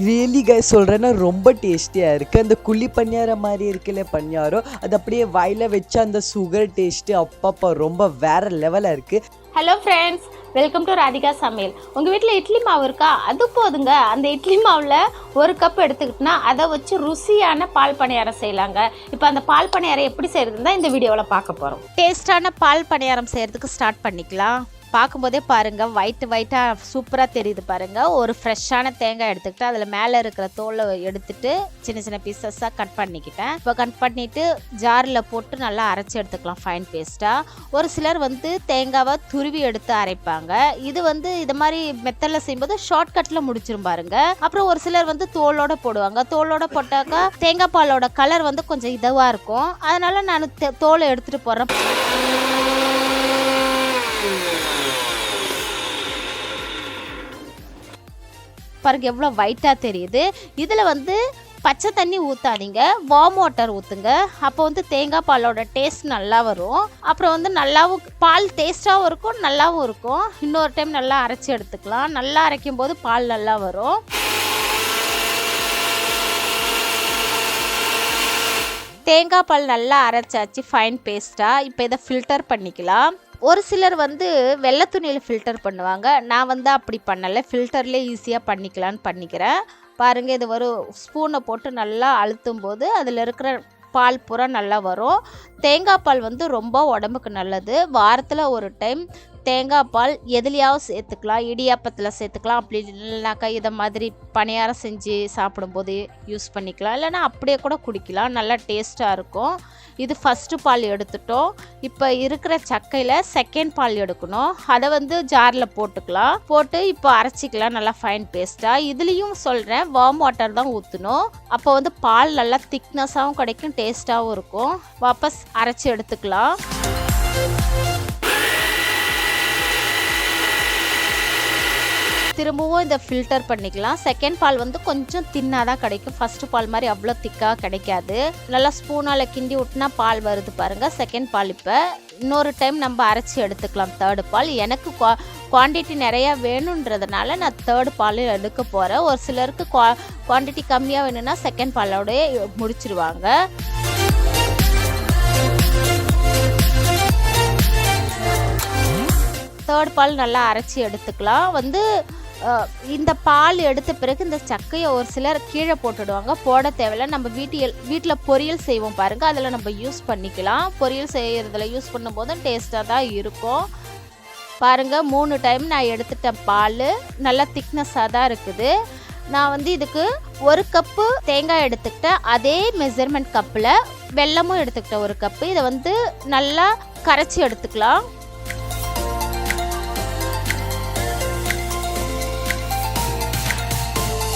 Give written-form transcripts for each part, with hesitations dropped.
Really guys சொல்கிறேன்னா ரொம்ப டேஸ்டியாக இருக்குது. அந்த குழி பணியாரம் மாதிரி இருக்குல்ல பணியாரம், அது அப்படியே வாயில் வச்சு அந்த சுகர் டேஸ்ட்டு அப்பப்போ ரொம்ப வேறு லெவலாக இருக்குது. Hello friends, welcome to Radhika சமையல். உங்கள் வீட்டில் இட்லி மாவு இருக்கா? அது போதுங்க. அந்த இட்லி மாவில் 1 கப் எடுத்துக்கிட்டோன்னா அதை வச்சு ருசியான பால் பணியாரம் செய்யலாங்க. இப்போ அந்த பால் பணியாரம் எப்படி செய்கிறதுன்னு தான் இந்த வீடியோவில் பார்க்க போகிறோம். டேஸ்டான பால் பணியாரம் செய்கிறதுக்கு ஸ்டார்ட் பண்ணிக்கலாம். பார்க்கும்போதே பாருங்கள், ஒயிட்டாக சூப்பராக தெரியுது பாருங்கள். ஒரு ஃப்ரெஷ்ஷான தேங்காய் எடுத்துக்கிட்டு அதில் மேலே இருக்கிற தோலை எடுத்துட்டு சின்ன சின்ன பீசஸாக கட் பண்ணிக்கிட்டேன். இப்போ கட் பண்ணிவிட்டு ஜாரில் போட்டு நல்லா அரைச்சி எடுத்துக்கலாம் ஃபைன் பேஸ்ட்டாக. ஒரு சிலர் தேங்காவை துருவி எடுத்து அரைப்பாங்க. இது மாதிரி மெத்தடில் செய்யும்போது ஷார்ட்கட்டில் முடிச்சிரும் பாருங்க. அப்புறம் ஒரு சிலர் தோலோட போடுவாங்க. தோலோட போட்டாக்கா தேங்காய் பாலோட கலர் கொஞ்சம் இதுவாக இருக்கும். அதனால நான் தோலை எடுத்துகிட்டு போடுறேன். பாருங்க எவ்வளோ ஒயிட்டாக தெரியுது. இதில் பச்சை தண்ணி ஊற்றாதீங்க, வார்ம் வாட்டர் ஊற்றுங்க. அப்போ தேங்காய் பாலோட டேஸ்ட் நல்லா வரும். அப்புறம் நல்லாவும் பால் டேஸ்ட்டாகவும் இருக்கும், நல்லாவும் இருக்கும். இன்னொரு டைம் நல்லா அரைச்சி எடுத்துக்கலாம். நல்லா அரைக்கும் போது பால் நல்லா வரும். தேங்காய் பால் நல்லா அரைச்சாச்சு ஃபைன் பேஸ்ட்டாக. இப்போ இதை ஃபில்டர் பண்ணிக்கலாம். ஒரு சிலர் வெள்ளை துணியில் ஃபில்டர் பண்ணுவாங்க. நான் அப்படி பண்ணலை, ஃபில்டர்லேயே ஈஸியாக பண்ணிக்கலான்னு பண்ணிக்கிறேன். பாருங்கள், இது ஒரு ஸ்பூனை போட்டு நல்லா அழுத்தும் போது அதில் இருக்கிற பால் பூரா நல்லா வரும். தேங்காய் பால் ரொம்ப உடம்புக்கு நல்லது. வாரத்தில் ஒரு டைம் தேங்காய் பால் எதுலையாவது சேர்த்துக்கலாம். இடியாப்பத்தில் சேர்த்துக்கலாம். அப்படி இல்லைனாக்கா இதை மாதிரி பணியாரம் செஞ்சு சாப்பிடும்போது யூஸ் பண்ணிக்கலாம். இல்லைனா அப்படியே கூட குடிக்கலாம், நல்லா டேஸ்ட்டாக இருக்கும். இது ஃபஸ்ட்டு பால் எடுத்துட்டோம். இப்போ இருக்கிற சக்கையில் செகண்ட் பால் எடுக்கணும். அதை ஜாரில் போட்டுக்கலாம். போட்டு இப்போ அரைச்சிக்கலாம் நல்லா ஃபைன் பேஸ்ட்டாக. இதுலேயும் சொல்கிறேன், வார்ம் வாட்டர் தான் ஊற்றணும். அப்போ பால் நல்லா திக்னஸாகவும் கிடைக்கும், டேஸ்ட்டாகவும் இருக்கும். வாபஸ் அரைச்சி எடுத்துக்கலாம். திரும்பவும் இதை ஃபில்டர் பண்ணிக்கலாம். செகண்ட் பால் கொஞ்சம் தின்னாக தான் கிடைக்கும். ஃபஸ்ட்டு பால் மாதிரி அவ்வளோ திக்காக கிடைக்காது. நல்லா ஸ்பூனால் கிண்டி விட்டுனா பால் வருது பாருங்கள். செகண்ட் பால் இப்போ இன்னொரு டைம் நம்ம அரைச்சி எடுத்துக்கலாம். தேர்டு பால் எனக்கு குவான்டிட்டி நிறையா வேணுன்றதுனால நான் தேர்டு பால் எடுக்க போகிறேன். ஒரு சிலருக்கு குவான்டிட்டி கம்மியாக வேணும்னா செகண்ட் பாலோடய முடிச்சிருவாங்க. தேர்ட் பால் நல்லா அரைச்சி எடுத்துக்கலாம். இந்த பால் எடுத்த பிறகு இந்த சக்கையை ஒரு சிலர் கீழே போட்டுடுவாங்க. போட தேவையில்லை. நம்ம வீட்டில் பொரியல் செய்வோம் பாருங்கள், அதில் நம்ம யூஸ் பண்ணிக்கலாம். பொரியல் செய்கிறதுல யூஸ் பண்ணும்போதும் டேஸ்ட்டாக தான் இருக்கும். பாருங்கள், 3 டைம் நான் எடுத்துட்டேன். பால் நல்லா திக்னஸாக தான் இருக்குது. நான் இதுக்கு 1 கப்பு தேங்காய் எடுத்துக்கிட்டேன். அதே மெஷர்மெண்ட் கப்பில் வெல்லமும் எடுத்துக்கிட்டேன் 1 கப்பு. இதை நல்லா கரைச்சி எடுத்துக்கலாம்.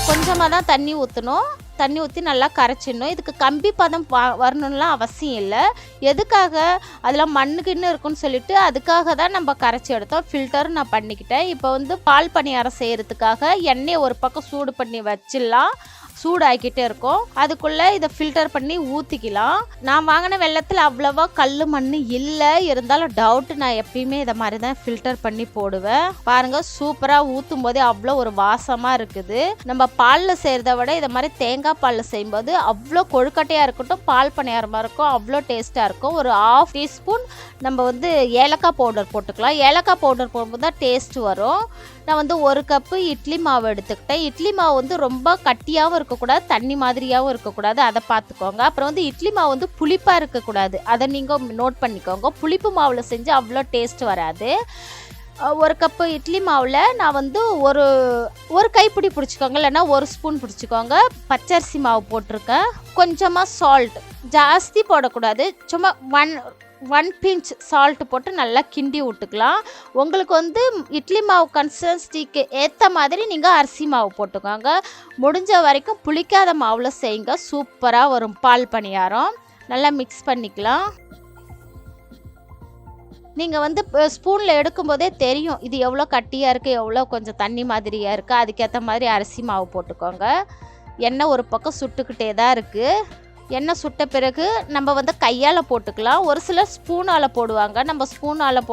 கொஞ்சமாக தான் தண்ணி ஊற்றணும். தண்ணி ஊற்றி நல்லா கரைச்சிடணும். இதுக்கு கம்பி பதம் வரணும்லாம் அவசியம் இல்லை. எதுக்காக? அதில் மண்ணுக்குன்னு இருக்குன்னு சொல்லிட்டு அதுக்காக தான் நம்ம கரைச்சி எடுத்தோம். ஃபில்டர் நான் பண்ணிக்கிட்டேன். இப்போ பால் பணியாரம் செய்கிறதுக்காக எண்ணெயை ஒரு பக்கம் சூடு பண்ணி வச்சிடலாம். சூடாக்கிட்டே இருக்கும். அதுக்குள்ளே இதை ஃபில்டர் பண்ணி ஊற்றிக்கலாம். நான் வாங்கின வெள்ளத்தில் அவ்வளோவா கல் மண் இல்லை. இருந்தாலும் டவுட்டு, நான் எப்பயுமே இதை மாதிரி தான் ஃபில்டர் பண்ணி போடுவேன். பாருங்கள், சூப்பராக ஊற்றும் போதே அவ்வளோ ஒரு வாசமாக இருக்குது. நம்ம பாலில் செய்கிறத விட இதை மாதிரி தேங்காய் பாலில் செய்யும்போது அவ்வளோ கொழுக்கட்டையாக இருக்கட்டும், பால் பணியாரமாக இருக்கும், அவ்வளோ டேஸ்ட்டாக இருக்கும். ஒரு 1/2 டீஸ்பூன் நம்ம ஏலக்காய் பவுடர் போட்டுக்கலாம். ஏலக்காய் பவுடர் போடும்போது தான் டேஸ்ட் வரும். நான் 1 கப்பு இட்லி மாவு எடுத்துக்கிட்டேன். இட்லி மாவு ரொம்ப கட்டியாகவும் இருக்கக்கூடாது, தண்ணி மாதிரியாகவும் இருக்கக்கூடாது. அதை பார்த்துக்கோங்க. அப்புறம் இட்லி மாவு புளிப்பாக இருக்கக்கூடாது. அதை நீங்கள் நோட் பண்ணிக்கோங்க. புளிப்பு மாவில் செஞ்சு அவ்வளோ டேஸ்ட் வராது. 1 கப்பு இட்லி மாவில் நான் ஒரு கைப்பிடி பிடிச்சிக்கோங்க, இல்லைன்னா 1 ஸ்பூன் பிடிச்சிக்கோங்க. பச்சரிசி மாவு போட்டிருக்கேன். கொஞ்சமாக சால்ட், ஜாஸ்தி போடக்கூடாது. சும்மா 1 பிஞ்ச் சால்ட் போட்டு நல்லா கிண்டி விட்டுக்கலாம். உங்களுக்கு இட்லி மாவு கன்சிஸ்டன்சிக்கு ஏற்ற மாதிரி நீங்கள் அரிசி மாவு போட்டுக்கோங்க. முடிஞ்ச வரைக்கும் புளிக்காத மாவில் செய்யுங்க, சூப்பராக வரும் பால் பணியாரம். நல்லா மிக்ஸ் பண்ணிக்கலாம். நீங்கள் ஸ்பூனில் எடுக்கும்போதே தெரியும் இது எவ்வளோ கட்டியாக இருக்குது, எவ்வளோ கொஞ்சம் தண்ணி மாதிரியாக இருக்குது. அதுக்கேற்ற மாதிரி அரிசி மாவு போட்டுக்கோங்க. எண்ணெய் ஒரு பக்கம் சுட்டுக்கிட்டே தான் இருக்குது. எண்ணெய் சுட்ட பிறகு நம்ம கையால் போட்டுக்கலாம். ஒரு சிலர் ஸ்பூனால் போடுவாங்க. நம்ம ஸ்பூனால்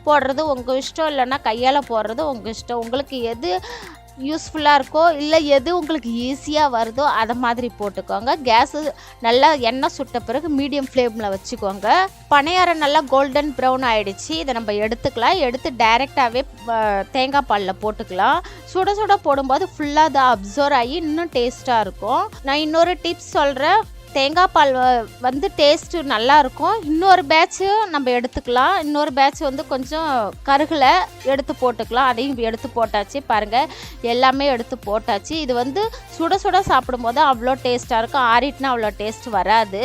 போடுறது உங்கள் இஷ்டம், இல்லைன்னா கையால் போடுறது உங்கள் இஷ்டம். உங்களுக்கு எது யூஸ்ஃபுல்லாக இருக்கோ இல்லை எது உங்களுக்கு ஈஸியாக வருதோ அதை மாதிரி போட்டுக்கோங்க. கேஸு நல்லா எண்ணெய் சுட்ட பிறகு மீடியம் ஃப்ளேமில் வச்சுக்கோங்க. பணியாரம் நல்லா கோல்டன் ப்ரௌன் ஆகிடுச்சு. இதை நம்ம எடுத்துக்கலாம். எடுத்து டைரெக்டாகவே தேங்காய் பாலில் போட்டுக்கலாம். சுட சுட போடும்போது ஃபுல்லாக அதை அப்சர்வ் ஆகி இன்னும் டேஸ்ட்டாக இருக்கும். நான் இன்னொரு டிப்ஸ் சொல்கிறேன். தேங்காய் பால் வந்து டேஸ்ட்டு நல்லாயிருக்கும். இன்னொரு பேட்ச்சு நம்ம எடுத்துக்கலாம். இன்னொரு பேட்ச் வந்து கொஞ்சம் கருகில் எடுத்து போட்டுக்கலாம். அதையும் எடுத்து போட்டாச்சு. பாருங்கள், எல்லாமே எடுத்து போட்டாச்சு. இது வந்து சுட சுட சாப்பிடும்போது அவ்வளோ டேஸ்ட்டாக இருக்கும். ஆறிட்டுனா அவ்வளோ டேஸ்ட் வராது.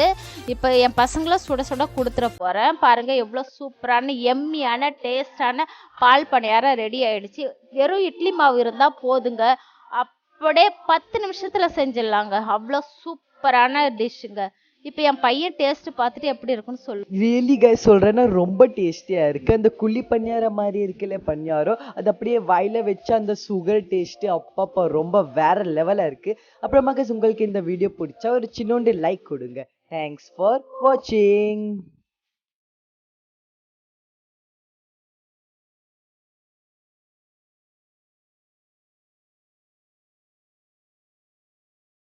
இப்போ என் பசங்களை சுட சுட கொடுத்துட போகிறேன். பாருங்கள், எவ்வளோ சூப்பரான எம்மியான டேஸ்டான பால் பணியாரம் ரெடி ஆகிடுச்சு. வெறும் இட்லி மாவு இருந்தால் போதுங்க. அப்படியே 10 நிமிஷத்தில் செஞ்சிடலாங்க. அவ்வளோ சூப்பரான டிஷ்ஷுங்க. இப்போ என் பையன் டேஸ்ட் பார்த்துட்டு எப்படி இருக்குன்னு சொல்லு. ரியலி கைஸ் சொல்கிறேன்னா ரொம்ப டேஸ்டியாக இருக்குது. அந்த குழி பணியாரம் மாதிரி இருக்குல்ல பணியாரம், அது அப்படியே வாயில் வச்சா அந்த சுகர் டேஸ்ட்டு அப்பப்போ ரொம்ப வேறு லெவலாக இருக்குது. அப்புறமா கைஸ் உங்களுக்கு இந்த வீடியோ பிடிச்சா ஒரு சின்னோண்டு லைக் கொடுங்க. தேங்க்ஸ் ஃபார் வாட்சிங்.